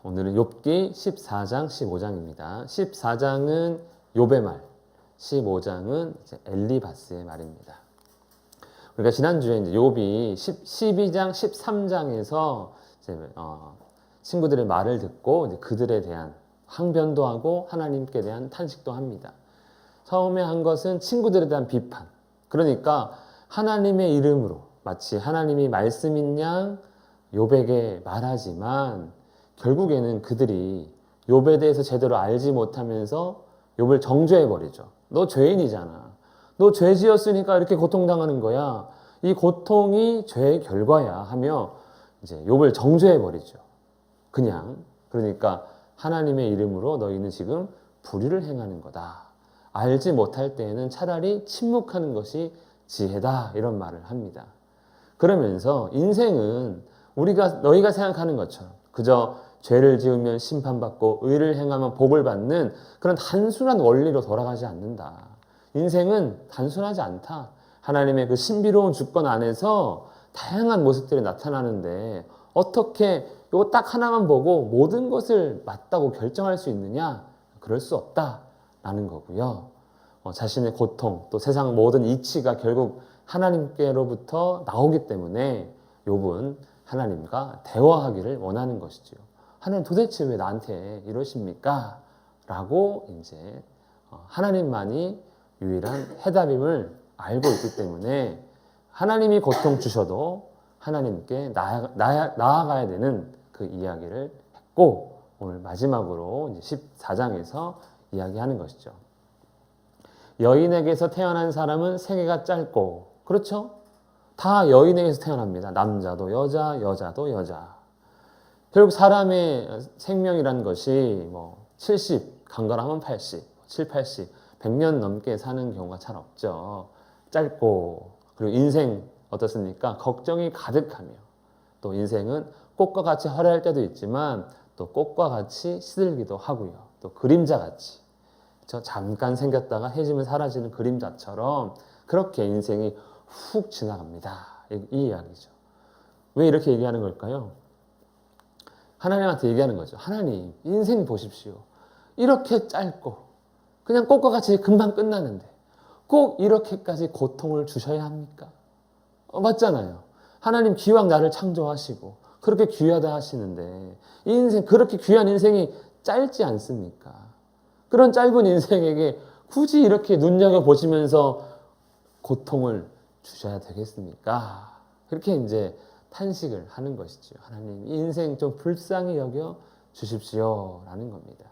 오늘은 욥기 14장, 15장입니다. 14장은 욥의 말, 15장은 엘리바스의 말입니다. 우리가 지난주에 이제 욥이 12장, 13장에서 친구들의 말을 듣고 이제 그들에 대한 항변도 하고 하나님께 대한 탄식도 합니다. 처음에 한 것은 친구들에 대한 비판. 그러니까 하나님의 이름으로 마치 하나님이 말씀인 양 욥에게 말하지만 결국에는 그들이 욥에 대해서 제대로 알지 못하면서 욥을 정죄해버리죠. 너 죄인이잖아. 너 죄 지었으니까 이렇게 고통당하는 거야. 이 고통이 죄의 결과야 하며 이제 욥을 정죄해버리죠. 그러니까 하나님의 이름으로 너희는 지금 불의를 행하는 거다. 알지 못할 때에는 차라리 침묵하는 것이 지혜다. 이런 말을 합니다. 그러면서 인생은 너희가 생각하는 것처럼 그저 죄를 지으면 심판받고 의를 행하면 복을 받는 그런 단순한 원리로 돌아가지 않는다. 인생은 단순하지 않다. 하나님의 그 신비로운 주권 안에서 다양한 모습들이 나타나는데 어떻게 이거 딱 하나만 보고 모든 것을 맞다고 결정할 수 있느냐? 그럴 수 없다라는 거고요. 자신의 고통, 또 세상 모든 이치가 결국 하나님께로부터 나오기 때문에 욥은 하나님과 대화하기를 원하는 것이지요. 하나님 도대체 왜 나한테 이러십니까? 라고 이제 하나님만이 유일한 해답임을 알고 있기 때문에 하나님이 고통 주셔도 하나님께 나아가야 되는 그 이야기를 했고 오늘 마지막으로 이제 14장에서 이야기하는 것이죠. 여인에게서 태어난 사람은 생애가 짧고 그렇죠? 다 여인에게서 태어납니다. 남자도 여자, 여자도 여자. 결국 사람의 생명이라는 것이 70, 강건하면 80, 7, 80, 100년 넘게 사는 경우가 잘 없죠. 짧고 그리고 인생 어떻습니까? 걱정이 가득하며 또 인생은 꽃과 같이 화려할 때도 있지만 또 꽃과 같이 시들기도 하고요. 또 그림자같이 잠깐 생겼다가 해지면 사라지는 그림자처럼 그렇게 인생이 훅 지나갑니다. 이 이야기죠. 왜 이렇게 얘기하는 걸까요? 하나님한테 얘기하는 거죠. 하나님, 인생 보십시오. 이렇게 짧고 그냥 꽃과 같이 금방 끝나는데 꼭 이렇게까지 고통을 주셔야 합니까? 맞잖아요. 하나님 기왕 나를 창조하시고 그렇게 귀하다 하시는데 인생 그렇게 귀한 인생이 짧지 않습니까? 그런 짧은 인생에게 굳이 이렇게 눈여겨보시면서 고통을 주셔야 되겠습니까? 그렇게 이제 탄식을 하는 것이죠. 하나님, 인생 좀 불쌍히 여겨 주십시오. 라는 겁니다.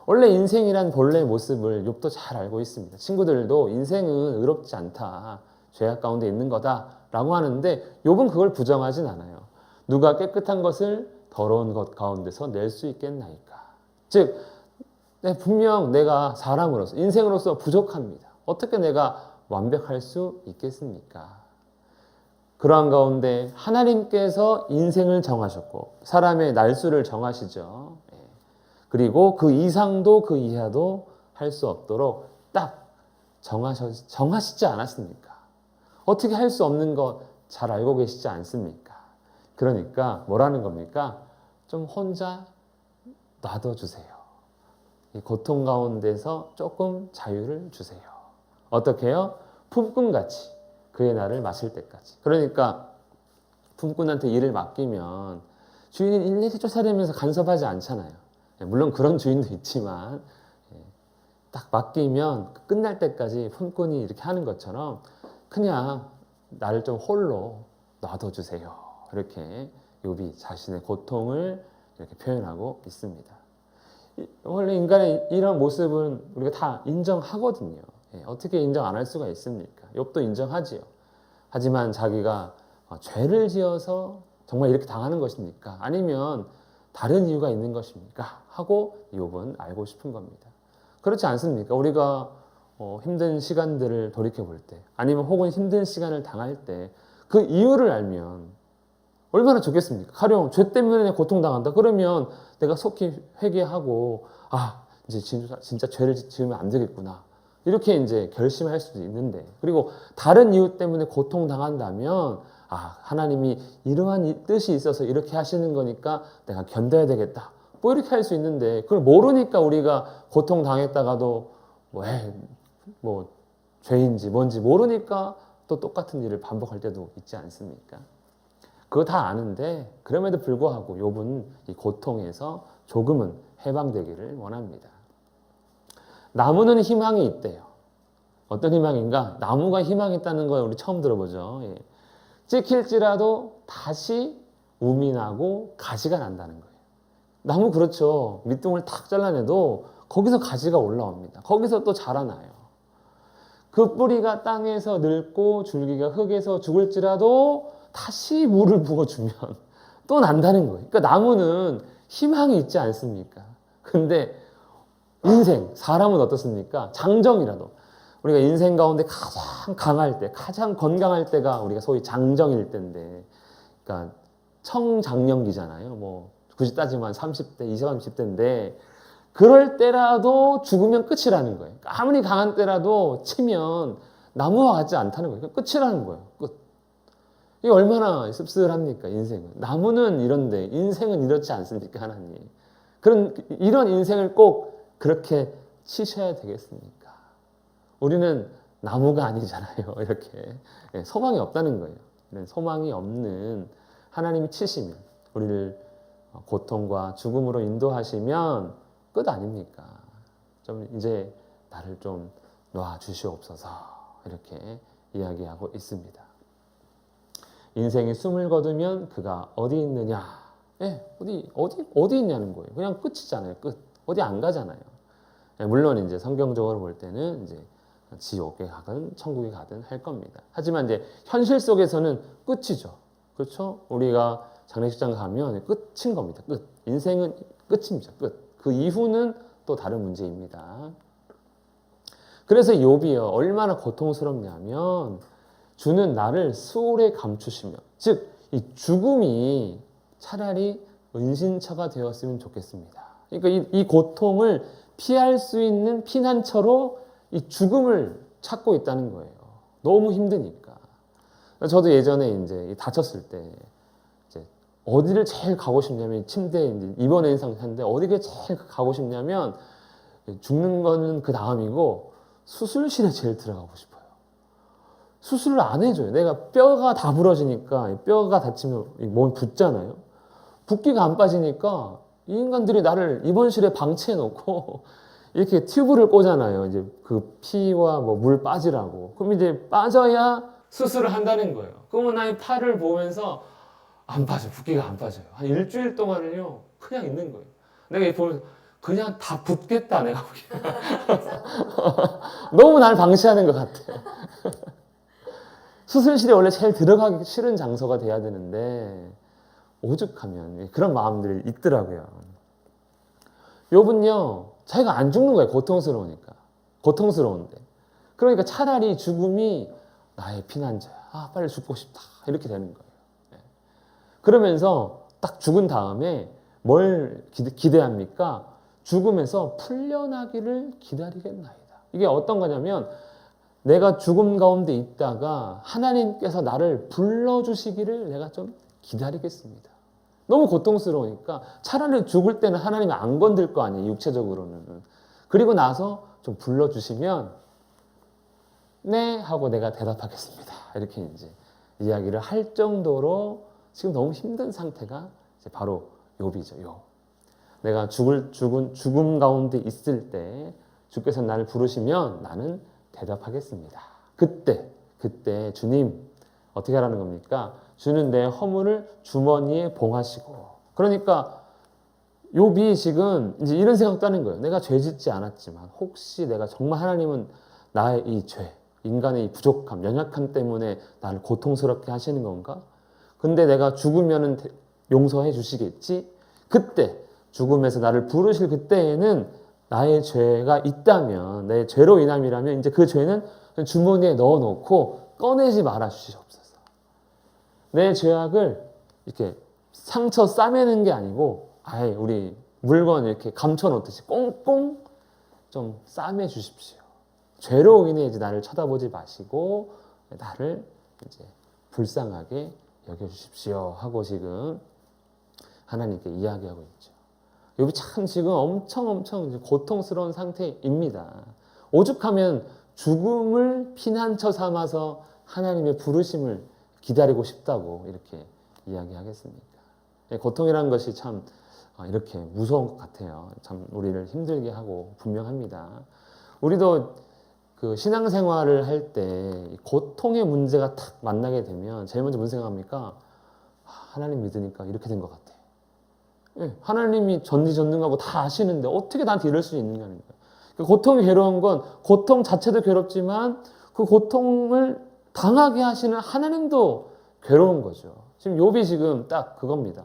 원래 인생이란 본래의 모습을 욥도 잘 알고 있습니다. 친구들도 인생은 의롭지 않다. 죄악 가운데 있는 거다라고 하는데 욥은 그걸 부정하진 않아요. 누가 깨끗한 것을 더러운 것 가운데서 낼 수 있겠나이까. 즉 분명 내가 사람으로서 인생으로서 부족합니다. 어떻게 내가 완벽할 수 있겠습니까? 그러한 가운데 하나님께서 인생을 정하셨고 사람의 날수를 정하시죠. 그리고 그 이상도 그 이하도 할 수 없도록 딱 정하시지 않았습니까? 어떻게 할 수 없는 것 잘 알고 계시지 않습니까? 그러니까 뭐라는 겁니까? 좀 혼자 놔둬주세요. 이 고통 가운데서 조금 자유를 주세요. 어떻게 해요? 품꾼같이 그의 날을 마칠 때까지. 그러니까 품꾼한테 일을 맡기면 주인이 일일이 쫓아다니면서 간섭하지 않잖아요. 물론 그런 주인도 있지만 딱 맡기면 끝날 때까지 품꾼이 이렇게 하는 것처럼 그냥 나를 좀 홀로 놔둬주세요. 이렇게 욥이 자신의 고통을 이렇게 표현하고 있습니다. 원래 인간의 이런 모습은 우리가 다 인정하거든요. 어떻게 인정 안 할 수가 있습니까? 욥도 인정하지요. 하지만 자기가 죄를 지어서 정말 이렇게 당하는 것입니까? 아니면 다른 이유가 있는 것입니까? 하고 욥은 알고 싶은 겁니다. 그렇지 않습니까? 우리가 힘든 시간들을 돌이켜 볼 때 아니면 혹은 힘든 시간을 당할 때 그 이유를 알면 얼마나 좋겠습니까? 가령 죄 때문에 고통당한다. 그러면 내가 속히 회개하고 이제 진짜 죄를 지으면 안 되겠구나. 이렇게 이제 결심할 수도 있는데 그리고 다른 이유 때문에 고통당한다면 하나님이 이러한 뜻이 있어서 이렇게 하시는 거니까 내가 견뎌야 되겠다. 뭐 이렇게 할 수 있는데 그걸 모르니까 우리가 고통 당했다가도 뭐 죄인지 뭔지 모르니까 또 똑같은 일을 반복할 때도 있지 않습니까? 그거 다 아는데 그럼에도 불구하고 욥은 이 고통에서 조금은 해방되기를 원합니다. 나무는 희망이 있대요. 어떤 희망인가? 나무가 희망이 있다는 걸 우리 처음 들어보죠. 찍힐지라도 다시 우미 나고 가지가 난다는 거예요. 나무 그렇죠. 밑둥을 탁 잘라내도 거기서 가지가 올라옵니다. 거기서 또 자라나요. 그 뿌리가 땅에서 늙고 줄기가 흙에서 죽을지라도 다시 물을 부어주면 또 난다는 거예요. 그러니까 나무는 희망이 있지 않습니까? 근데 인생, 사람은 어떻습니까? 장정이라도 우리가 인생 가운데 가장 강할 때, 가장 건강할 때가 우리가 소위 장정일 때인데, 그러니까 청장년기잖아요. 뭐 굳이 따지면 30대, 20, 30대인데 그럴 때라도 죽으면 끝이라는 거예요. 아무리 강한 때라도 치면 나무와 같지 않다는 거예요. 끝이라는 거예요. 끝. 이게 얼마나 씁쓸합니까, 인생은. 나무는 이런데 인생은 이렇지 않습니까, 하나님. 이런 인생을 꼭 그렇게 치셔야 되겠습니까? 우리는 나무가 아니잖아요. 이렇게 소망이 없다는 거예요. 소망이 없는 하나님이 치시면 우리를 고통과 죽음으로 인도하시면 끝 아닙니까? 좀 이제 나를 좀 놔 주시옵소서 이렇게 이야기하고 있습니다. 인생이 숨을 거두면 그가 어디 있느냐? 어디 있냐는 거예요. 그냥 끝이잖아요. 끝. 어디 안 가잖아요. 물론 이제 성경적으로 볼 때는 이제 지옥에 가든 천국에 가든 할 겁니다. 하지만 이제 현실 속에서는 끝이죠. 그렇죠? 우리가 장례식장 가면 끝인 겁니다. 끝. 인생은 끝입니다. 끝. 그 이후는 또 다른 문제입니다. 그래서 욥이요 얼마나 고통스럽냐면 주는 나를 수월에 감추시며, 즉 이 죽음이 차라리 은신처가 되었으면 좋겠습니다. 그러니까 이 고통을 피할 수 있는 피난처로 이 죽음을 찾고 있다는 거예요. 너무 힘드니까. 저도 예전에 이제 다쳤을 때 이제 어디를 제일 가고 싶냐면 침대에 이제 입원해 있는 상태인데 어디를 제일 가고 싶냐면 죽는 거는 그 다음이고 수술실에 제일 들어가고 싶어요. 수술을 안 해줘요. 내가 뼈가 다 부러지니까 뼈가 다치면 몸이 붓잖아요. 붓기가 안 빠지니까 이 인간들이 나를 입원실에 방치해 놓고 이렇게 튜브를 꽂잖아요. 이제 그 피와 뭐 물 빠지라고. 그럼 이제 빠져야 수술을 한다는 거예요. 그러면 나의 팔을 보면서 안 빠져. 붓기가 안 빠져요. 한 일주일 동안은요. 그냥 있는 거예요. 내가 이 보면서 그냥 다 붓겠다 내가 보기에. 너무 날 방치하는 것 같아. 수술실에 원래 제일 들어가기 싫은 장소가 돼야 되는데 오죽하면 그런 마음들이 있더라고요. 욥은요 자기가 안 죽는 거예요. 고통스러우니까. 고통스러운데. 그러니까 차라리 죽음이 나의 피난처야. 빨리 죽고 싶다. 이렇게 되는 거예요. 그러면서 딱 죽은 다음에 뭘 기대합니까? 죽음에서 풀려나기를 기다리겠나이다. 이게 어떤 거냐면 내가 죽음 가운데 있다가 하나님께서 나를 불러주시기를 내가 좀 기다리겠습니다. 너무 고통스러우니까 차라리 죽을 때는 하나님이 안 건들 거 아니에요. 육체적으로는. 그리고 나서 좀 불러주시면 네 하고 내가 대답하겠습니다. 이렇게 이제 이야기를 할 정도로 지금 너무 힘든 상태가 이제 바로 욥이죠. 욥. 내가 죽음 가운데 있을 때 주께서 나를 부르시면 나는 대답하겠습니다. 그때 주님 어떻게 하라는 겁니까? 주는 내 허물을 주머니에 봉하시고. 그러니까 욥이 지금 이제 이런 생각도 하는 거예요. 내가 죄 짓지 않았지만 혹시 내가 정말 하나님은 나의 이 죄, 인간의 이 부족함, 연약함 때문에 나를 고통스럽게 하시는 건가? 근데 내가 죽으면은 용서해 주시겠지? 그때 죽음에서 나를 부르실 그때에는 나의 죄가 있다면, 내 죄로 인함이라면 이제 그 죄는 주머니에 넣어놓고 꺼내지 말아 주시옵소서. 내 죄악을 이렇게 상처 싸매는 게 아니고 아예 우리 물건 이렇게 감춰놓듯이 꽁꽁 좀 싸매 주십시오. 죄로 인해 이제 나를 쳐다보지 마시고 나를 이제 불쌍하게 여겨주십시오 하고 지금 하나님께 이야기하고 있죠. 욥이 참 지금 엄청 고통스러운 상태입니다. 오죽하면 죽음을 피난처 삼아서 하나님의 부르심을 기다리고 싶다고 이렇게 이야기하겠습니까? 고통이라는 것이 참 이렇게 무서운 것 같아요. 참 우리를 힘들게 하고 분명합니다. 우리도 그 신앙생활을 할 때 고통의 문제가 탁 만나게 되면 제일 먼저 무슨 생각합니까? 하나님 믿으니까 이렇게 된 것 같아. 하나님이 전지전능하고 다 아시는데 어떻게 나한테 이럴 수 있느냐는 거예요. 고통이 괴로운 건 고통 자체도 괴롭지만 그 고통을 당하게 하시는 하나님도 괴로운 거죠. 지금 욥이 지금 딱 그겁니다.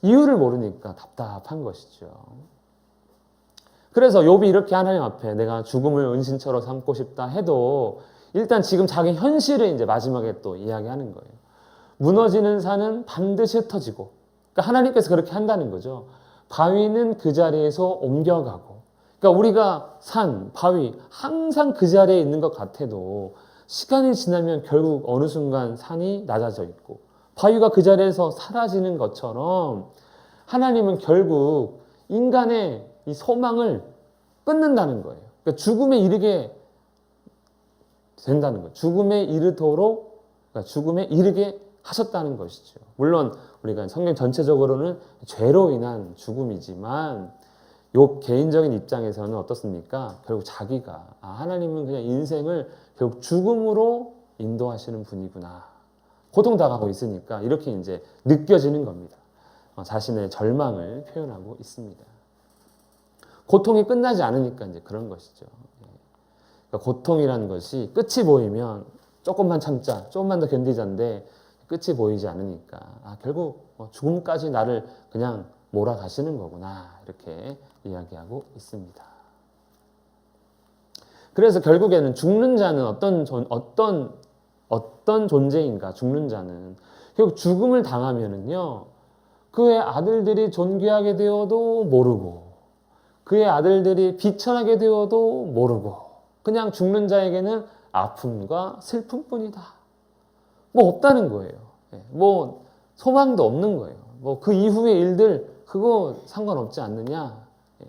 이유를 모르니까 답답한 것이죠. 그래서 욥이 이렇게 하나님 앞에 내가 죽음을 은신처로 삼고 싶다 해도 일단 지금 자기 현실을 이제 마지막에 또 이야기하는 거예요. 무너지는 산은 반드시 흩어지고, 그러니까 하나님께서 그렇게 한다는 거죠. 바위는 그 자리에서 옮겨가고, 그러니까 우리가 산, 바위 항상 그 자리에 있는 것 같아도 시간이 지나면 결국 어느 순간 산이 낮아져 있고 바위가 그 자리에서 사라지는 것처럼 하나님은 결국 인간의 이 소망을 끊는다는 거예요. 그러니까 죽음에 이르게 된다는 거예요. 죽음에 이르도록, 그러니까 죽음에 이르게 하셨다는 것이죠. 물론 우리가 성경 전체적으로는 죄로 인한 죽음이지만 욥 개인적인 입장에서는 어떻습니까? 결국 자기가 하나님은 그냥 인생을 결국 죽음으로 인도하시는 분이구나. 고통당하고 있으니까 이렇게 이제 느껴지는 겁니다. 자신의 절망을 표현하고 있습니다. 고통이 끝나지 않으니까 이제 그런 것이죠. 그러니까 고통이라는 것이 끝이 보이면 조금만 참자, 조금만 더 견디자인데 끝이 보이지 않으니까 결국 죽음까지 나를 그냥 몰아가시는 거구나 이렇게 이야기하고 있습니다. 그래서 결국에는 죽는 자는 어떤 존재인가? 죽는 자는 결국 죽음을 당하면은요 그의 아들들이 존귀하게 되어도 모르고 그의 아들들이 비천하게 되어도 모르고 그냥 죽는 자에게는 아픔과 슬픔뿐이다. 뭐 없다는 거예요. 뭐 소망도 없는 거예요. 뭐 그 이후의 일들 그거 상관없지 않느냐.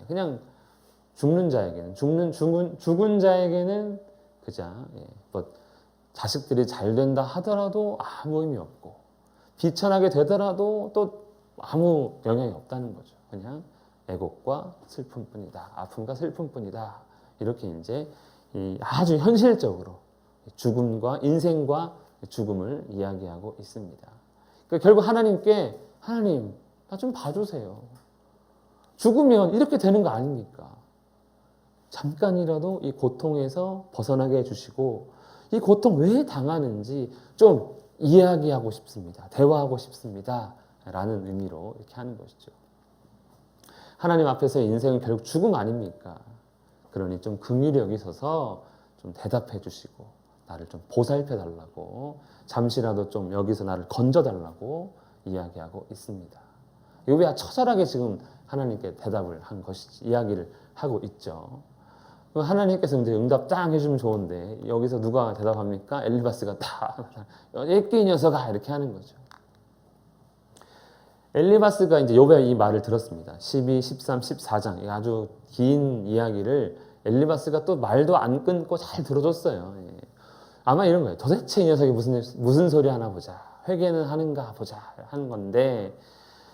그냥 죽는 자에게는 죽은 자에게는 그자 뭐 자식들이 잘 된다 하더라도 아무 의미 없고 비천하게 되더라도 또 아무 영향이 없다는 거죠. 그냥 애곡과 슬픔뿐이다. 아픔과 슬픔뿐이다. 이렇게 이제 아주 현실적으로 죽음과 인생과 죽음을 이야기하고 있습니다. 그러니까 결국 하나님께 하나님 나 좀 봐주세요. 죽으면 이렇게 되는 거 아닙니까? 잠깐이라도 이 고통에서 벗어나게 해주시고 이 고통 왜 당하는지 좀 이야기하고 싶습니다. 대화하고 싶습니다. 라는 의미로 이렇게 하는 것이죠. 하나님 앞에서의 인생은 결국 죽음 아닙니까? 그러니 좀 긍휼히 여기셔서 좀 대답해 주시고 나를 좀 보살펴 달라고 잠시라도 좀 여기서 나를 건져 달라고 이야기하고 있습니다. 욥이 처절하게 지금 하나님께 대답을 한 것이지 이야기를 하고 있죠. 하나님께서 이제 응답 딱 해주면 좋은데 여기서 누가 대답합니까? 엘리바스가 다 애끼 이 녀석아 이렇게 하는 거죠. 엘리바스가 이제 욥의 이 말을 들었습니다. 12, 13, 14장 아주 긴 이야기를 엘리바스가 또 말도 안 끊고 잘 들어줬어요. 아마 이런 거예요. 도대체 이 녀석이 무슨 소리 하나 보자. 회개는 하는가 보자 하는 건데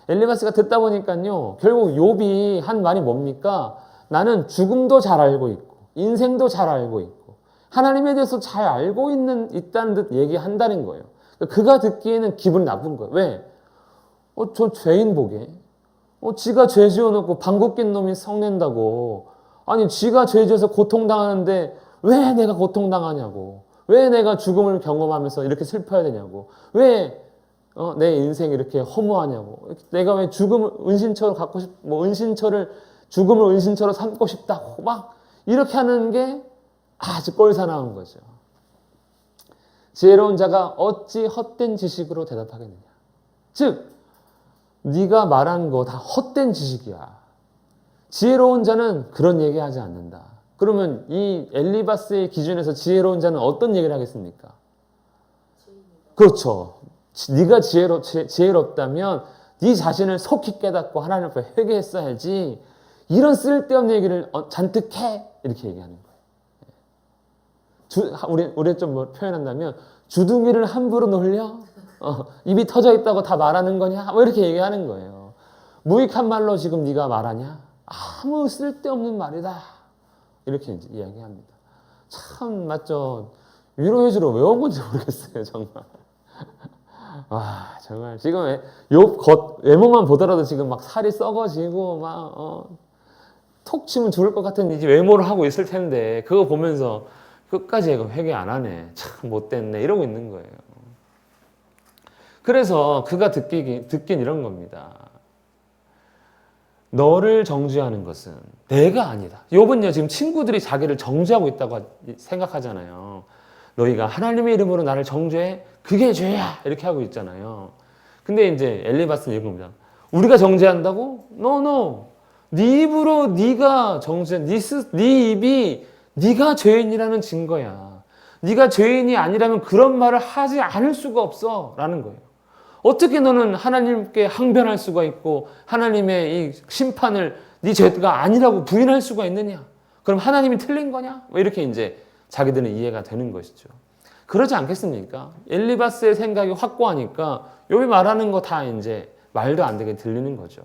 엘리바스가 듣다 보니까요. 결국 욥이 한 말이 뭡니까? 나는 죽음도 잘 알고 있고 인생도 잘 알고 있고 하나님에 대해서 잘 알고 있다는 듯 얘기한다는 거예요. 그가 듣기에는 기분이 나쁜 거예요. 왜? 저 죄인 보게. 지가 죄 지어놓고 방귀 낀 놈이 성낸다고. 아니 지가 죄 지어서 고통당하는데 왜 내가 고통당하냐고. 왜 내가 죽음을 경험하면서 이렇게 슬퍼야 되냐고. 왜 내 인생이 이렇게 허무하냐고. 내가 왜 죽음을 은신처로 갖고 죽음을 은신처로 삼고 싶다고 막 이렇게 하는 게 아주 꼴사나운 거죠. 지혜로운 자가 어찌 헛된 지식으로 대답하겠느냐. 즉 네가 말한 거 다 헛된 지식이야. 지혜로운 자는 그런 얘기하지 않는다. 그러면 이 엘리바스의 기준에서 지혜로운 자는 어떤 얘기를 하겠습니까? 그렇죠. 네가 지혜롭다면 네 자신을 속히 깨닫고 하나님 앞에 회개했어야지 이런 쓸데없는 얘기를 잔뜩 해 이렇게 얘기하는 거예요. 우리 좀 뭐 표현한다면 주둥이를 함부로 놀려 입이 터져 있다고 다 말하는 거냐 뭐 이렇게 얘기하는 거예요. 무익한 말로 지금 네가 말하냐 아무 쓸데없는 말이다 이렇게 이제 이야기합니다. 참 맞죠. 위로해주러 왜 온 건지 모르겠어요 정말. 와 정말 지금 욥 외모만 보더라도 지금 막 살이 썩어지고 막 톡 치면 죽을 것 같은 이제 외모를 하고 있을 텐데 그거 보면서 끝까지 회개 안 하네 참 못됐네 이러고 있는 거예요. 그래서 그가 듣긴 이런 겁니다. 너를 정죄하는 것은 내가 아니다. 욥은요 지금 친구들이 자기를 정죄하고 있다고 생각하잖아요. 너희가 하나님의 이름으로 나를 정죄해 그게 죄야 이렇게 하고 있잖아요. 근데 이제 엘리바스는 이런 겁니다. 우리가 정죄한다고? No. 네 입으로 네가 정죄, 네 입이 네가 죄인이라는 증거야. 네가 죄인이 아니라면 그런 말을 하지 않을 수가 없어라는 거예요. 어떻게 너는 하나님께 항변할 수가 있고 하나님의 이 심판을 네 죄가 아니라고 부인할 수가 있느냐? 그럼 하나님이 틀린 거냐? 뭐 이렇게 이제 자기들은 이해가 되는 것이죠. 그러지 않겠습니까? 엘리바스의 생각이 확고하니까 욥이 말하는 거 다 이제 말도 안 되게 들리는 거죠.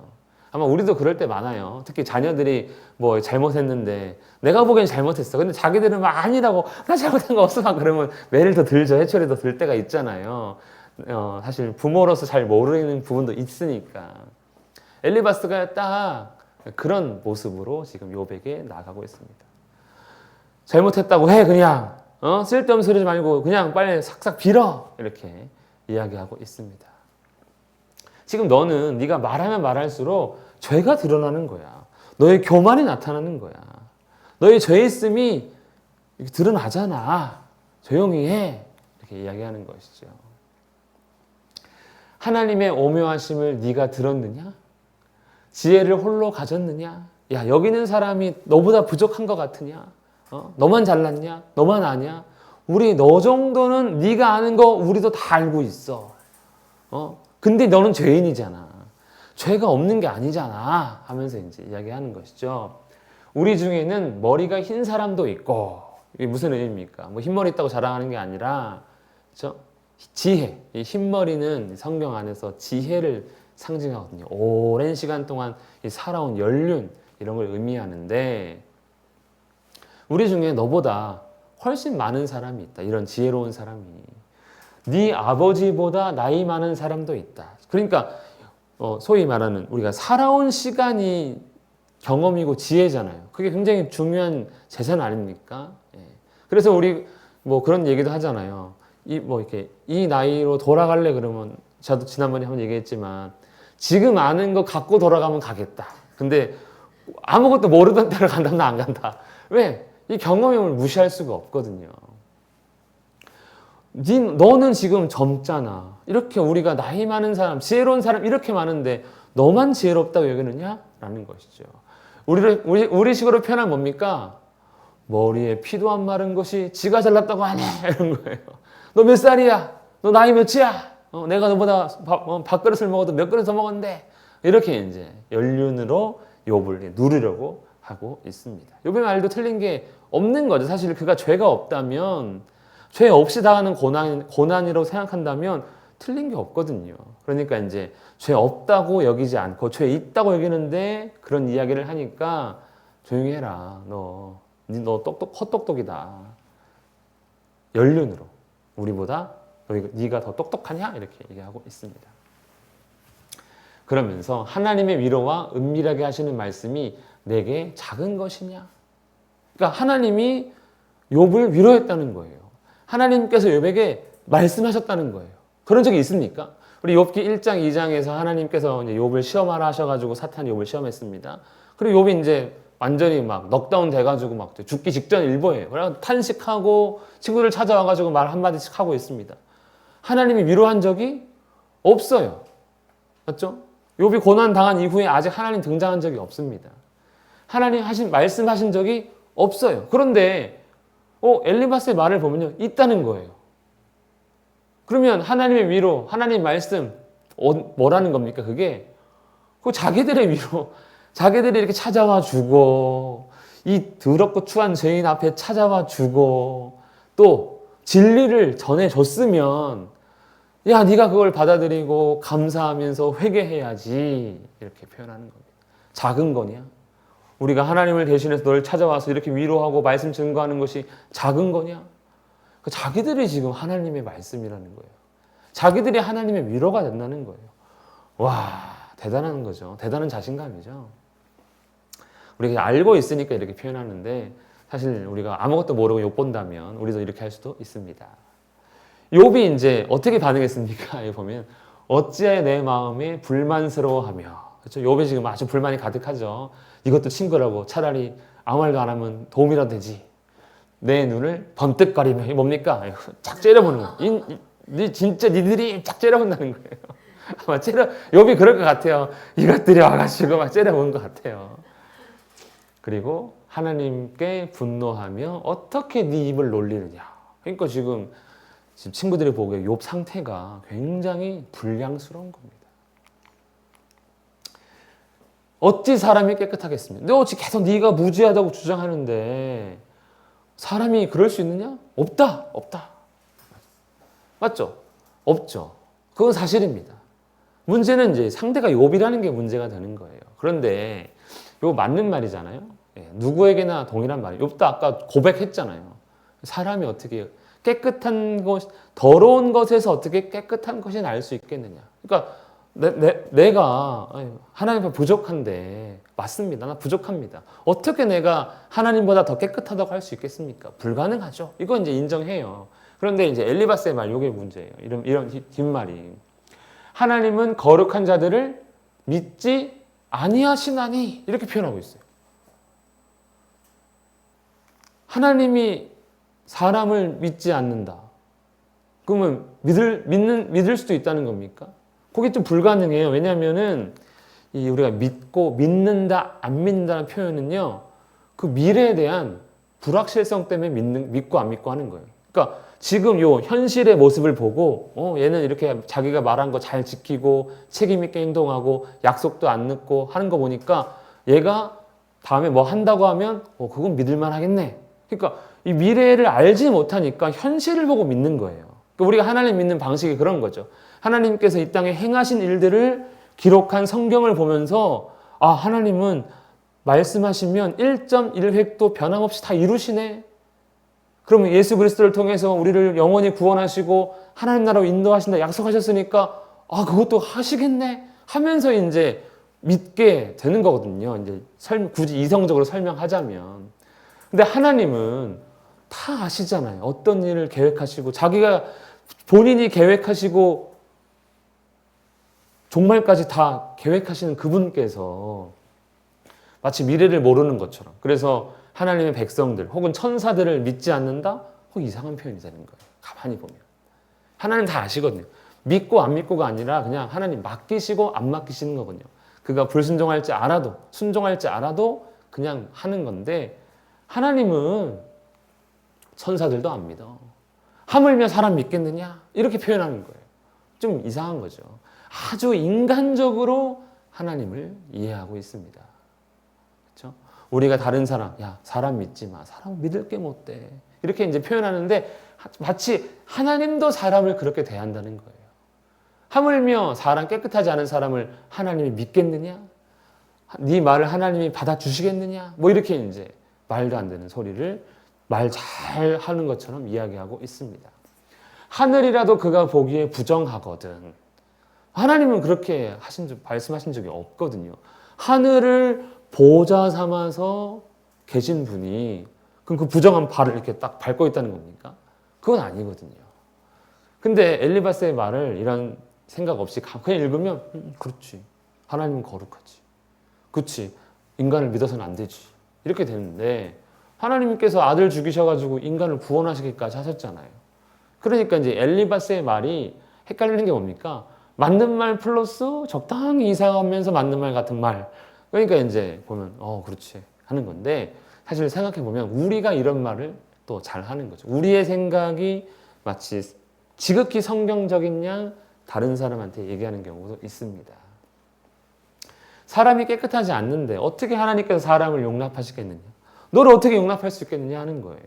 아마 우리도 그럴 때 많아요. 특히 자녀들이 뭐 잘못했는데 내가 보기엔 잘못했어. 근데 자기들은 막 아니라고 나 잘못한 거 없어 막 그러면 매를 더 들죠. 해초리 더 들 때가 있잖아요. 사실 부모로서 잘 모르는 부분도 있으니까. 엘리바스가 딱 그런 모습으로 지금 욥에게 나가고 있습니다. 잘못했다고 해 그냥 쓸데없는 소리 하지 말고 그냥 빨리 삭삭 빌어 이렇게 이야기하고 있습니다. 지금 너는 네가 말하면 말할수록 죄가 드러나는 거야. 너의 교만이 나타나는 거야. 너의 죄 있음이 드러나잖아. 조용히 해 이렇게 이야기하는 것이죠. 하나님의 오묘하심을 네가 들었느냐? 지혜를 홀로 가졌느냐? 야 여기 있는 사람이 너보다 부족한 것 같으냐? 너만 잘났냐? 너만 아냐? 우리 너 정도는 네가 아는 거 우리도 다 알고 있어. 근데 너는 죄인이잖아. 죄가 없는 게 아니잖아. 하면서 이제 이야기하는 것이죠. 우리 중에는 머리가 흰 사람도 있고 이게 무슨 의미입니까? 뭐 흰머리 있다고 자랑하는 게 아니라 그렇죠? 지혜. 이 흰머리는 성경 안에서 지혜를 상징하거든요. 오랜 시간 동안 살아온 연륜 이런 걸 의미하는데 우리 중에 너보다 훨씬 많은 사람이 있다. 이런 지혜로운 사람이. 네 아버지보다 나이 많은 사람도 있다. 그러니까 소위 말하는 우리가 살아온 시간이 경험이고 지혜잖아요. 그게 굉장히 중요한 재산 아닙니까? 예. 그래서 우리 뭐 그런 얘기도 하잖아요. 이 나이로 돌아갈래 그러면 저도 지난번에 한번 얘기했지만 지금 아는 거 갖고 돌아가면 가겠다. 근데 아무것도 모르던 때로 간다면 안 간다. 왜? 이 경험을 무시할 수가 없거든요. 너는 지금 젊잖아. 이렇게 우리가 나이 많은 사람, 지혜로운 사람 이렇게 많은데 너만 지혜롭다고 여기느냐? 라는 것이죠. 우리식으로 표현하면 뭡니까? 머리에 피도 안 마른 것이 지가 잘났다고 하네. 이런 거예요. 너 몇 살이야? 너 나이 몇이야? 내가 너보다 밥그릇을 먹어도 몇 그릇 더 먹었는데. 이렇게 이제 연륜으로 욥을 누르려고 하고 있습니다. 욥의 말도 틀린 게 없는 거죠. 사실 그가 죄가 없다면 죄 없이 당하는 고난이라고 생각한다면 틀린 게 없거든요. 그러니까 이제 죄 없다고 여기지 않고 죄 있다고 여기는데 그런 이야기를 하니까 조용히 해라. 너 헛똑똑이다. 연륜으로 우리보다 네가 더 똑똑하냐? 이렇게 얘기하고 있습니다. 그러면서 하나님의 위로와 은밀하게 하시는 말씀이 내게 작은 것이냐? 그러니까 하나님이 욥을 위로했다는 거예요. 하나님께서 욥에게 말씀하셨다는 거예요. 그런 적이 있습니까? 우리 욥기 1장, 2장에서 하나님께서 이제 욥을 시험하라 하셔가지고 사탄이 욥을 시험했습니다. 그리고 욥이 이제 완전히 막 넉다운 돼가지고 막 죽기 직전 일보예요. 그래서 탄식하고 친구들 찾아와가지고 말 한마디씩 하고 있습니다. 하나님이 위로한 적이 없어요. 맞죠? 욥이 고난 당한 이후에 아직 하나님 등장한 적이 없습니다. 하나님 말씀하신 적이 없어요. 그런데 엘리바스의 말을 보면요 있다는 거예요. 그러면 하나님의 위로, 하나님 말씀 뭐라는 겁니까? 그게 그 자기들의 위로, 자기들이 이렇게 찾아와 주고 이 더럽고 추한 죄인 앞에 찾아와 주고 또 진리를 전해줬으면 야, 네가 그걸 받아들이고 감사하면서 회개해야지 이렇게 표현하는 겁니다. 작은 거냐? 우리가 하나님을 대신해서 널 찾아와서 이렇게 위로하고 말씀 증거하는 것이 작은 거냐? 자기들이 지금 하나님의 말씀이라는 거예요. 자기들이 하나님의 위로가 된다는 거예요. 와, 대단한 거죠. 대단한 자신감이죠. 우리가 알고 있으니까 이렇게 표현하는데 사실 우리가 아무것도 모르고 욥 본다면 우리도 이렇게 할 수도 있습니다. 욥이 이제 어떻게 반응했습니까? 여기 보면 어찌하여 내 마음에 불만스러워하며, 그렇죠? 욥이 지금 아주 불만이 가득하죠. 이것도 친구라고 차라리 아무 말도 안 하면 도움이라도 되지. 내 눈을 번뜩거리며 이게 뭡니까? 쫙 째려보는 거예요. 진짜 니들이 쫙 째려본다는 거예요. 아마 욥이 그럴 것 같아요. 이것들이 와가지고 막 째려본 것 같아요. 그리고 하나님께 분노하며 어떻게 네 입을 놀리느냐. 그러니까 지금 친구들이 보기에 욥 상태가 굉장히 불량스러운 겁니다. 어찌 사람이 깨끗하겠습니까? 너 계속 네가 무죄하다고 주장하는데 사람이 그럴 수 있느냐? 없다. 맞죠? 없죠. 그건 사실입니다. 문제는 이제 상대가 욥이라는 게 문제가 되는 거예요. 그런데 이거 맞는 말이잖아요. 누구에게나 동일한 말이에요. 욥도 아까 고백했잖아요. 사람이 어떻게 깨끗한 것, 더러운 것에서 어떻게 깨끗한 것이 날 수 있겠느냐. 그러니까 내가 하나님 앞에 부족한데 맞습니다. 나 부족합니다. 어떻게 내가 하나님보다 더 깨끗하다고 할 수 있겠습니까? 불가능하죠. 이건 이제 인정해요. 그런데 이제 엘리바스의 말, 이게 문제예요. 이런 뒷말이. 하나님은 거룩한 자들을 믿지 아니하시나니 이렇게 표현하고 있어요. 하나님이 사람을 믿지 않는다. 그러면 믿을 수도 있다는 겁니까? 그게 좀 불가능해요. 왜냐하면은 우리가 믿는다, 안 믿는다는 표현은요, 그 미래에 대한 불확실성 때문에 믿고 안 믿고 하는 거예요. 그러니까 지금 요 현실의 모습을 보고, 얘는 이렇게 자기가 말한 거 잘 지키고 책임 있게 행동하고 약속도 안 늦고 하는 거 보니까 얘가 다음에 뭐 한다고 하면, 그건 믿을만 하겠네. 그러니까 이 미래를 알지 못하니까 현실을 보고 믿는 거예요. 그러니까 우리가 하나님 믿는 방식이 그런 거죠. 하나님께서 이 땅에 행하신 일들을 기록한 성경을 보면서 하나님은 말씀하시면 1.1획도 변함없이 다 이루시네. 그러면 예수 그리스도를 통해서 우리를 영원히 구원하시고 하나님 나라로 인도하신다 약속하셨으니까 그것도 하시겠네 하면서 이제 믿게 되는 거거든요. 이제 굳이 이성적으로 설명하자면. 근데 하나님은 다 아시잖아요. 어떤 일을 계획하시고 자기가 본인이 계획하시고 종말까지 다 계획하시는 그분께서 마치 미래를 모르는 것처럼, 그래서 하나님의 백성들 혹은 천사들을 믿지 않는다? 이상한 표현이 되는 거예요. 가만히 보면 하나님 다 아시거든요. 믿고 안 믿고가 아니라 그냥 하나님 맡기시고 안 맡기시는 거거든요. 그가 불순종할지 알아도 순종할지 알아도 그냥 하는 건데, 하나님은 천사들도 안 믿어. 하물며 사람 믿겠느냐? 이렇게 표현하는 거예요. 좀 이상한 거죠. 아주 인간적으로 하나님을 이해하고 있습니다. 그렇죠? 우리가 다른 사람 믿지 마. 사람 믿을 게 못 돼. 이렇게 이제 표현하는데 마치 하나님도 사람을 그렇게 대한다는 거예요. 하물며 사람 깨끗하지 않은 사람을 하나님이 믿겠느냐? 네 말을 하나님이 받아주시겠느냐? 뭐 이렇게 이제 말도 안 되는 소리를 말 잘 하는 것처럼 이야기하고 있습니다. 하늘이라도 그가 보기에 부정하거든. 하나님은 그렇게 말씀하신 적이 없거든요. 하늘을 보좌 삼아서 계신 분이 그럼 그 부정한 발을 이렇게 딱 밟고 있다는 겁니까? 그건 아니거든요. 근데 엘리바스의 말을 이런 생각 없이 그냥 읽으면 그렇지. 하나님은 거룩하지. 그렇지. 인간을 믿어서는 안 되지. 이렇게 되는데 하나님께서 아들 죽이셔가지고 인간을 구원하시기까지 하셨잖아요. 그러니까 이제 엘리바스의 말이 헷갈리는 게 뭡니까? 맞는 말 플러스 적당히 이상하면서 맞는 말 같은 말. 그러니까 이제 보면 그렇지 하는 건데, 사실 생각해 보면 우리가 이런 말을 또 잘 하는 거죠. 우리의 생각이 마치 지극히 성경적인 양 다른 사람한테 얘기하는 경우도 있습니다. 사람이 깨끗하지 않는데 어떻게 하나님께서 사람을 용납하시겠느냐? 너를 어떻게 용납할 수 있겠느냐 하는 거예요.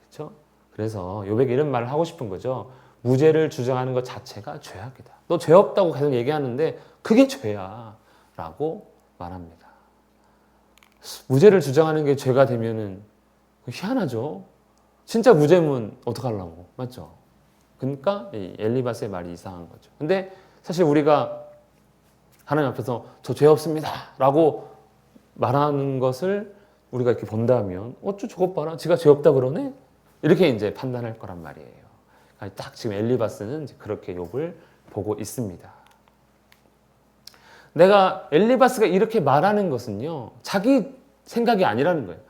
그렇죠? 그래서 욥에게 이런 말을 하고 싶은 거죠. 무죄를 주장하는 것 자체가 죄악이다. 너 죄 없다고 계속 얘기하는데 그게 죄야 라고 말합니다. 무죄를 주장하는 게 죄가 되면은 희한하죠. 진짜 무죄면 어떡하려고, 맞죠? 그러니까 이 엘리바스의 말이 이상한 거죠. 근데 사실 우리가 하나님 앞에서 저 죄 없습니다 라고 말하는 것을 우리가 이렇게 본다면 어쭈 저것 봐라, 지가 죄 없다 그러네? 이렇게 이제 판단할 거란 말이에요. 그러니까 딱 지금 엘리바스는 이제 그렇게 욥을 보고 있습니다. 내가 엘리바스가 이렇게 말하는 것은요, 자기 생각이 아니라는 거예요.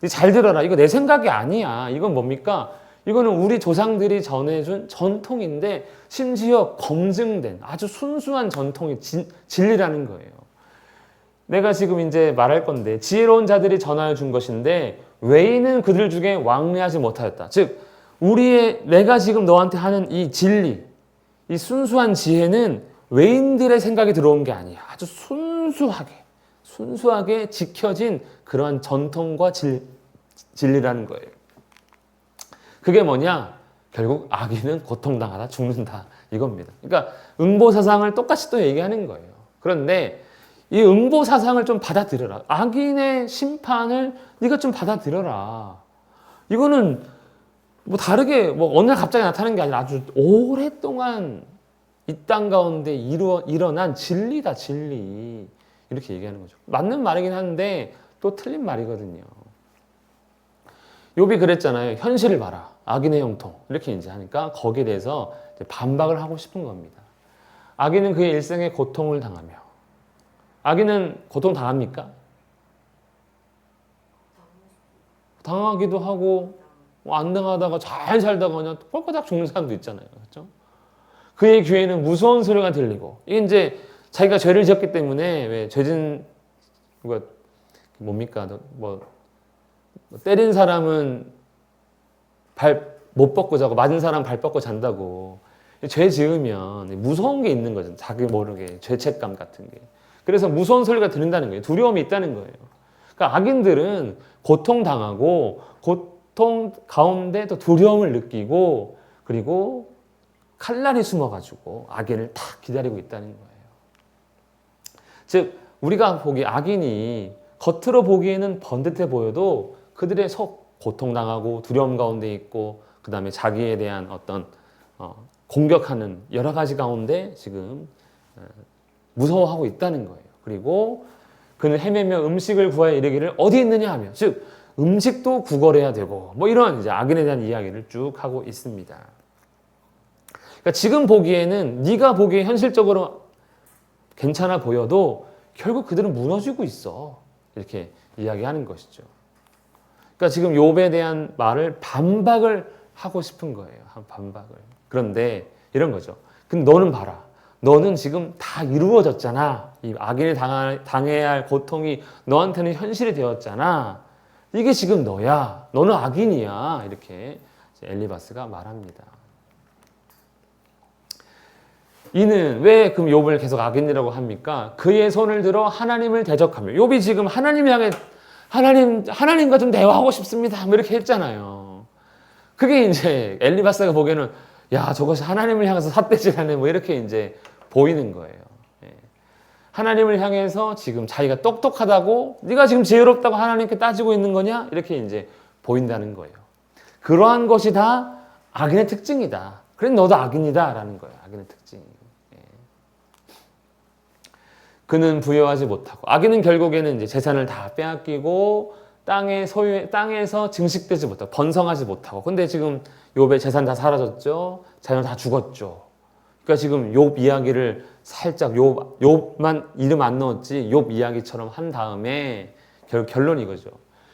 잘 들어라. 이거 내 생각이 아니야. 이건 뭡니까? 이거는 우리 조상들이 전해준 전통인데 심지어 검증된 아주 순수한 전통의 진리라는 거예요. 내가 지금 이제 말할 건데 지혜로운 자들이 전하여 준 것인데 외인은 그들 중에 왕래하지 못하였다. 즉 내가 지금 너한테 하는 이 진리, 이 순수한 지혜는 외인들의 생각이 들어온 게 아니야. 아주 순수하게 지켜진 그러한 전통과 진리라는 거예요. 그게 뭐냐? 결국 악인은 고통당하다 죽는다 이겁니다. 그러니까 응보사상을 똑같이 또 얘기하는 거예요. 그런데 이 응보사상을 좀 받아들여라. 악인의 심판을 네가 좀 받아들여라. 이거는 뭐 다르게 어느 날 갑자기 나타나는 게 아니라 아주 오랫동안 이 땅 가운데 일어난 진리다, 진리. 이렇게 얘기하는 거죠. 맞는 말이긴 한데 또 틀린 말이거든요. 욥이 그랬잖아요. 현실을 봐라. 악인의 형통. 이렇게 이제 하니까 거기에 대해서 이제 반박을 하고 싶은 겁니다. 악인은 그의 일생에 고통을 당하며. 악인은 고통 당합니까? 당하기도 하고 안 당하다가 잘 살다가 그냥 꼴까닥 죽는 사람도 있잖아요. 그렇죠? 그의 귀에는 무서운 소리가 들리고 이게 이제 자기가 죄를 지었기 때문에 왜 죄진 뭡니까? 때린 사람은 발 못 뻗고 자고 맞은 사람 발 뻗고 잔다고. 죄 지으면 무서운 게 있는 거죠. 자기 모르게 죄책감 같은 게. 그래서 무서운 소리가 들린다는 거예요. 두려움이 있다는 거예요. 그러니까 악인들은 고통당하고 고통 가운데 또 두려움을 느끼고 그리고 칼날이 숨어가지고 악인을 딱 기다리고 있다는 거예요. 즉 우리가 보기 악인이 겉으로 보기에는 번듯해 보여도 그들의 속 고통당하고 두려움 가운데 있고 그 다음에 자기에 대한 어떤 공격하는 여러 가지 가운데 지금 무서워하고 있다는 거예요. 그리고 그는 헤매며 음식을 구하여 이르기를 어디 있느냐 하며 즉 음식도 구걸해야 되고 이런 이제 악인에 대한 이야기를 쭉 하고 있습니다. 그러니까 지금 보기에는 네가 보기에 현실적으로 괜찮아 보여도 결국 그들은 무너지고 있어. 이렇게 이야기하는 것이죠. 그러니까 지금 욥에 대한 말을 반박을 하고 싶은 거예요. 반박을. 그런데 이런 거죠. 근데 너는 봐라. 너는 지금 다 이루어졌잖아. 이 악인이 당해야 할 고통이 너한테는 현실이 되었잖아. 이게 지금 너야. 너는 악인이야. 이렇게 엘리바스가 말합니다. 이는 왜 그럼 욥을 계속 악인이라고 합니까? 그의 손을 들어 하나님을 대적하며 욥이 지금 하나님을 향해 하나님과 좀 대화하고 싶습니다. 이렇게 했잖아요. 그게 이제 엘리바스가 보기에는 야 저것이 하나님을 향해서 삿대질하네 이렇게 이제 보이는 거예요. 하나님을 향해서 지금 자기가 똑똑하다고 네가 지금 지혜롭다고 하나님께 따지고 있는 거냐 이렇게 이제 보인다는 거예요. 그러한 것이 다 악인의 특징이다. 그래 너도 악인이다라는 거예요. 악인의 특징. 그는 부여하지 못하고 악인은 결국에는 이제 재산을 다 빼앗기고 땅에서 증식되지 못하고 번성하지 못하고 근데 지금 욥의 재산 다 사라졌죠. 자녀 다 죽었죠. 그러니까 지금 욥 이야기를 살짝 욥만 이름 안 넣었지 욥 이야기처럼 한 다음에 결론이 이거죠.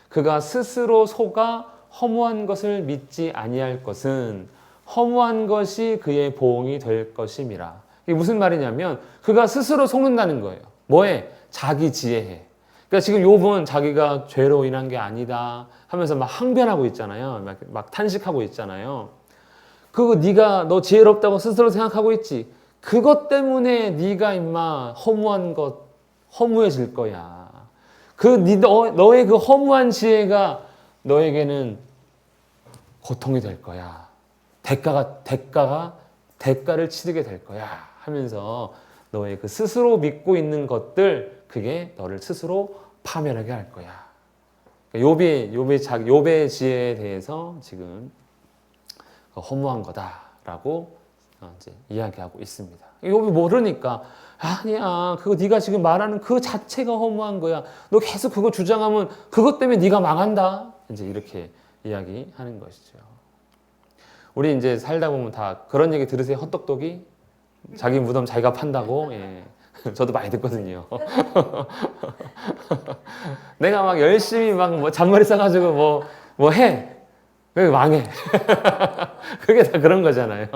그가 스스로 속아 허무한 것을 믿지 아니할 것은 허무한 것이 그의 보응이 될 것임이라. 이게 무슨 말이냐면 그가 스스로 속는다는 거예요. 뭐에? 자기 지혜에. 그러니까 지금 욥은 자기가 죄로 인한 게 아니다 하면서 막 항변하고 있잖아요. 막 탄식하고 있잖아요. 그거 네가 너 지혜롭다고 스스로 생각하고 있지. 그것 때문에 네가 임마 허무한 것 허무해질 거야. 너의 그 허무한 지혜가 너에게는 고통이 될 거야. 대가를 치르게 될 거야. 하면서 너의 그 스스로 믿고 있는 것들, 그게 너를 스스로 파멸하게 할 거야. 욥의 지혜에 대해서 지금 허무한 거다라고 이제 이야기하고 있습니다. 욥이 모르니까 아니야, 그거 네가 지금 말하는 그 자체가 허무한 거야. 너 계속 그거 주장하면 그것 때문에 네가 망한다. 이제 이렇게 이야기하는 것이죠. 우리 이제 살다 보면 다 그런 얘기 들으세요. 헛똑똑이 자기 무덤 자기가 판다고. 예. 저도 많이 듣거든요. 내가 막 열심히 막 뭐 잔머리 써가지고 뭐 해. 왜 망해? 그게 다 그런 거잖아요.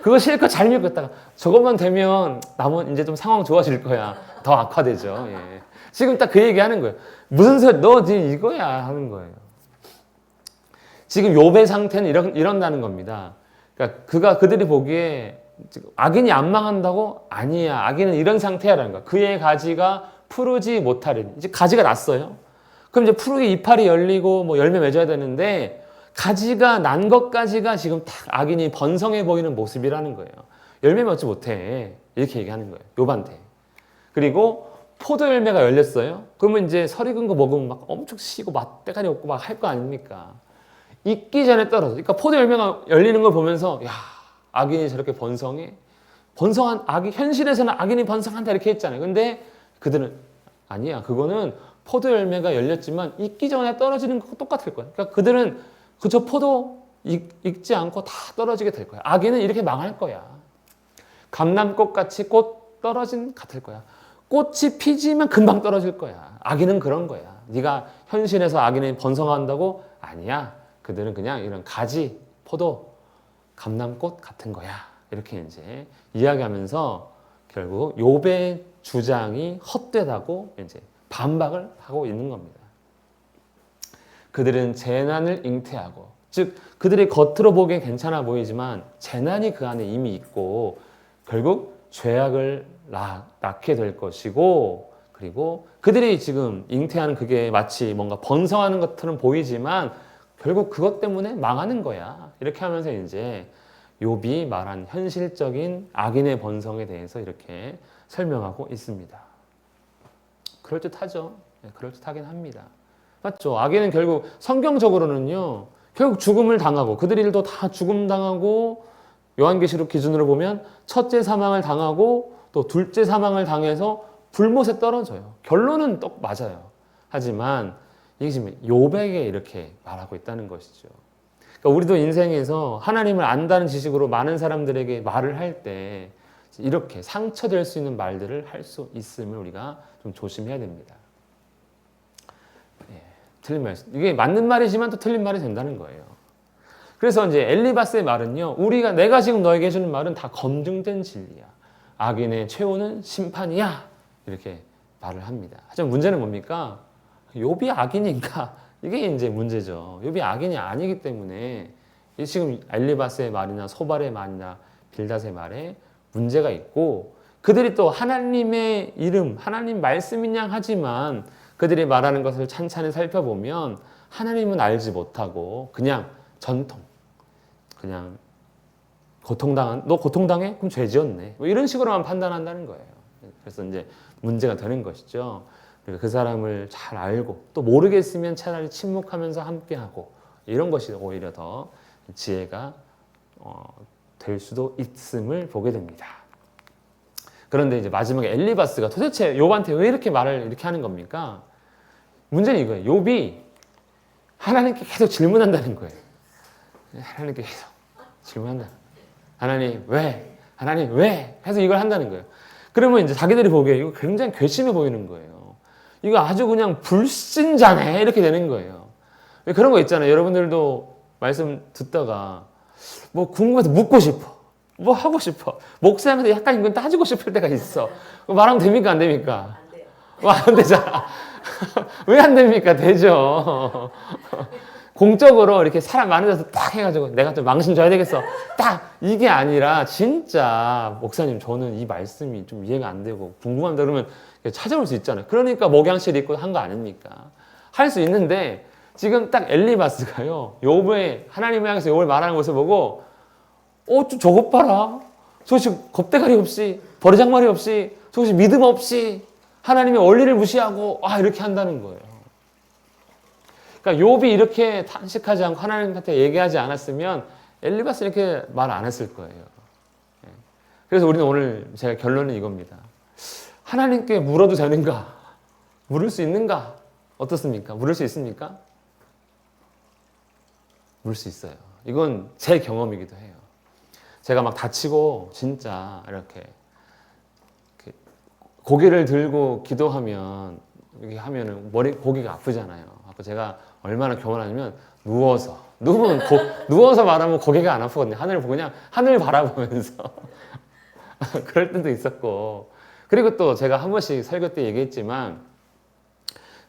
그거 실컷 잘 읽었다가 저것만 되면 남은 이제 좀 상황 좋아질 거야. 더 악화되죠. 예. 지금 딱 그 얘기 하는 거예요. 무슨 소리, 너 지금 이거야 하는 거예요. 지금 욥의 상태는 이런다는 겁니다. 그러니까 그들이 보기에 악인이 안 망한다고? 아니야. 악인은 이런 상태야라는 거야. 그의 가지가 푸르지 못하리니. 이제 가지가 났어요. 그럼 이제 푸르게 이파리 열리고 뭐 열매 맺어야 되는데 가지가 난 것까지가 지금 딱 악인이 번성해 보이는 모습이라는 거예요. 열매 맺지 못해. 이렇게 얘기하는 거예요. 욥한테. 그리고 포도 열매가 열렸어요. 그러면 이제 설 익은 거 먹으면 막 엄청 시고 맛 때가리 없고 막 할 거 아닙니까? 익기 전에 떨어져. 그러니까 포도 열매가 열리는 걸 보면서 야, 악인이 저렇게 번성해? 번성한 악이 현실에서는 악인이 번성한다 이렇게 했잖아요. 근데 그들은 아니야. 그거는 포도 열매가 열렸지만 익기 전에 떨어지는 거 똑같을 거야. 그러니까 그들은 그저 포도 익지 않고 다 떨어지게 될 거야. 악인은 이렇게 망할 거야. 감람꽃 같이 꽃 떨어진 같을 거야. 꽃이 피지면 금방 떨어질 거야. 악인은 그런 거야. 네가 현실에서 악인이 번성한다고? 아니야. 그들은 그냥 이런 가지, 포도, 감람꽃 같은 거야. 이렇게 이제 이야기하면서 결국 욥의 주장이 헛되다고 이제 반박을 하고 있는 겁니다. 그들은 재난을 잉태하고, 즉 그들이 겉으로 보기엔 괜찮아 보이지만 재난이 그 안에 이미 있고 결국 죄악을 낳게 될 것이고, 그리고 그들이 지금 잉태하는 그게 마치 뭔가 번성하는 것처럼 보이지만 결국 그것 때문에 망하는 거야. 이렇게 하면서 이제 욥이 말한 현실적인 악인의 번성에 대해서 이렇게 설명하고 있습니다. 그럴듯하죠. 그럴듯하긴 합니다. 맞죠? 악인은 결국 성경적으로는요, 결국 죽음을 당하고 그들일도 다 죽음 당하고, 요한계시록 기준으로 보면 첫째 사망을 당하고 또 둘째 사망을 당해서 불못에 떨어져요. 결론은 똑 맞아요. 하지만 이게 지금 욥에게 이렇게 말하고 있다는 것이죠. 그러니까 우리도 인생에서 하나님을 안다는 지식으로 많은 사람들에게 말을 할 때 이렇게 상처될 수 있는 말들을 할 수 있음을 우리가 좀 조심해야 됩니다. 틀린 말, 이게 맞는 말이지만 또 틀린 말이 된다는 거예요. 그래서 이제 엘리바스의 말은요, 내가 지금 너에게 해주는 말은 다 검증된 진리야. 악인의 최후는 심판이야. 이렇게 말을 합니다. 하지만 문제는 뭡니까? 욥이 악인인가? 이게 이제 문제죠. 욥이 악인이 아니기 때문에 지금 엘리바스의 말이나 소발의 말이나 빌닷의 말에 문제가 있고, 그들이 또 하나님의 이름, 하나님 말씀인 양 하지만 그들이 말하는 것을 찬찬히 살펴보면 하나님은 알지 못하고 그냥 전통, 그냥 너 고통당해? 그럼 죄 지었네. 뭐 이런 식으로만 판단한다는 거예요. 그래서 이제 문제가 되는 것이죠. 그러니까 그 사람을 잘 알고 또 모르겠으면 차라리 침묵하면서 함께하고, 이런 것이 오히려 더 지혜가 될 수도 있음을 보게 됩니다. 그런데 이제 마지막에 엘리바스가 도대체 욥한테 왜 이렇게 말을 이렇게 하는 겁니까? 문제는 이거예요. 욥이 하나님께 계속 질문한다는 거예요. 하나님께 계속 질문한다. 하나님 왜? 하나님 왜? 해서 이걸 한다는 거예요. 그러면 이제 자기들이 보기에 이거 굉장히 괘씸해 보이는 거예요. 이거 아주 그냥 불신자네 이렇게 되는 거예요. 그런 거 있잖아요. 여러분들도 말씀 듣다가 뭐 궁금해서 묻고 싶어. 뭐 하고 싶어. 목사님한테 약간 이건 따지고 싶을 때가 있어. 말하면 됩니까? 안 됩니까? 안 돼요. 안 되잖아. 왜 안 됩니까? 되죠. 공적으로 이렇게 사람 많은 데서 딱 해가지고 내가 좀 망신 줘야 되겠어. 딱 이게 아니라 진짜 목사님 저는 이 말씀이 좀 이해가 안 되고 궁금합니다. 그러면 찾아올 수 있잖아요. 그러니까 목양실 입고 한 거 아닙니까? 할 수 있는데 지금 딱 엘리바스가요. 욥의 하나님을 향해서 욥을 말하는 것을 보고 저것 봐라. 저것이 겁대가리 없이 버르장머리 없이 저것이 믿음 없이 하나님의 원리를 무시하고 이렇게 한다는 거예요. 그러니까 욥이 이렇게 탄식하지 않고 하나님한테 얘기하지 않았으면 엘리바스 이렇게 말 안 했을 거예요. 그래서 우리는 오늘 제가 결론은 이겁니다. 하나님께 물어도 되는가? 물을 수 있는가? 어떻습니까? 물을 수 있습니까? 물을 수 있어요. 이건 제 경험이기도 해요. 제가 막 다치고 진짜 이렇게 고개를 들고 기도하면 이렇게 하면은 고개가 아프잖아요. 제가 얼마나 교만하냐면 누워서 말하면 고개가 안 아프거든요. 하늘을 보고 그냥 하늘 바라보면서 그럴 때도 있었고, 그리고 또 제가 한 번씩 설교 때 얘기했지만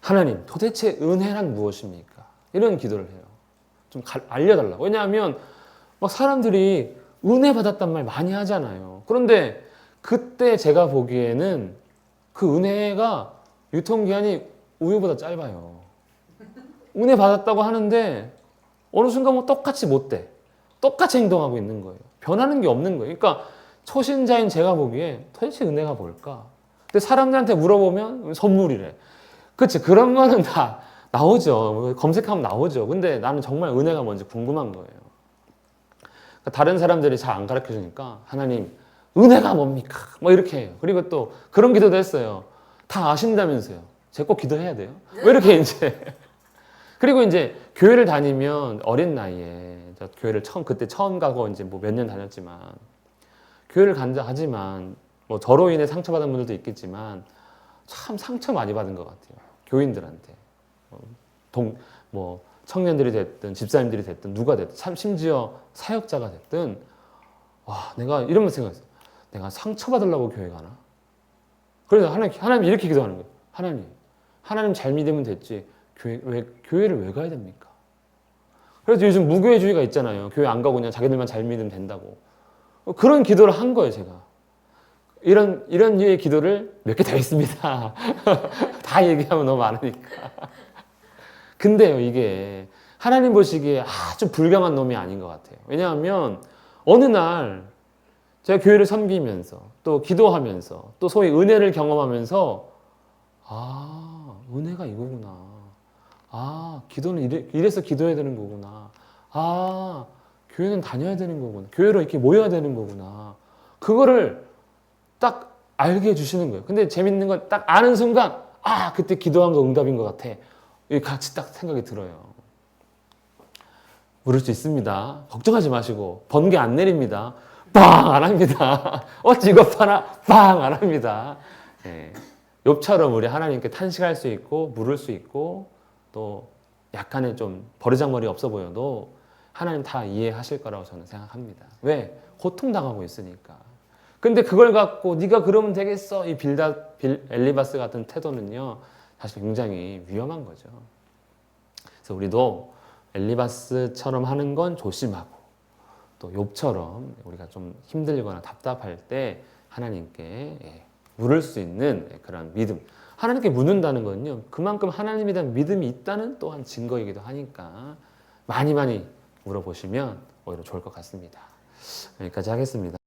하나님 도대체 은혜란 무엇입니까? 이런 기도를 해요. 좀 알려달라고. 왜냐하면 막 사람들이 은혜 받았단 말 많이 하잖아요. 그런데 그때 제가 보기에는 그 은혜가 유통기한이 우유보다 짧아요. 은혜 받았다고 하는데 어느 순간 뭐 똑같이 못 돼. 똑같이 행동하고 있는 거예요. 변하는 게 없는 거예요. 그러니까 초신자인 제가 보기에 도대체 은혜가 뭘까? 근데 사람들한테 물어보면 선물이래. 그치? 그런 거는 다 나오죠. 검색하면 나오죠. 근데 나는 정말 은혜가 뭔지 궁금한 거예요. 그러니까 다른 사람들이 잘 안 가르쳐 주니까 하나님 은혜가 뭡니까? 뭐 이렇게 해요. 그리고 또 그런 기도도 했어요. 다 아신다면서요. 제가 꼭 기도해야 돼요? 왜 이렇게 이제. 그리고 이제 교회를 다니면 어린 나이에 교회를 그때 처음 가고 이제 뭐 몇 년 다녔지만 교회를 간다 하지만 뭐 저로 인해 상처받은 분들도 있겠지만 참 상처 많이 받은 것 같아요. 교인들한테. 뭐 청년들이 됐든 집사님들이 됐든 누가 됐든 참 심지어 사역자가 됐든 내가 이런 생각했어요. 내가 상처받으려고 교회 가나? 그래서 하나님 이렇게 기도하는 거예요. 하나님 잘 믿으면 됐지. 교회를 왜 가야 됩니까? 그래서 요즘 무교회주의가 있잖아요. 교회 안 가고 그냥 자기들만 잘 믿으면 된다고. 그런 기도를 한 거예요, 제가. 이런 류의 기도를 몇 개 더 했습니다. 다 얘기하면 너무 많으니까. 근데요, 이게 하나님 보시기에 아주 불경한 놈이 아닌 것 같아요. 왜냐하면 어느 날 제가 교회를 섬기면서 또 기도하면서 또 소위 은혜를 경험하면서 은혜가 이거구나. 기도는 이래서 기도해야 되는 거구나. 교회는 다녀야 되는 거구나. 교회로 이렇게 모여야 되는 거구나. 그거를 딱 알게 해주시는 거예요. 근데 재밌는 건 딱 아는 순간 그때 기도한 거 응답인 것 같아. 같이 딱 생각이 들어요. 물을 수 있습니다. 걱정하지 마시고 번개 안 내립니다. 빵! 안 합니다. 직업하나? 빵! 안 합니다. 욥처럼 우리 하나님께 탄식할 수 있고 물을 수 있고 또 약간의 좀 버르장머리 없어 보여도 하나님 다 이해하실 거라고 저는 생각합니다. 왜? 고통당하고 있으니까. 근데 그걸 갖고 네가 그러면 되겠어. 이 엘리바스 같은 태도는요. 사실 굉장히 위험한 거죠. 그래서 우리도 엘리바스처럼 하는 건 조심하고 또 욥처럼 우리가 좀 힘들거나 답답할 때 하나님께 물을 수 있는 그런 믿음. 하나님께 묻는다는 건요. 그만큼 하나님에 대한 믿음이 있다는 또한 증거이기도 하니까 많이 물어보시면 오히려 좋을 것 같습니다. 여기까지 하겠습니다.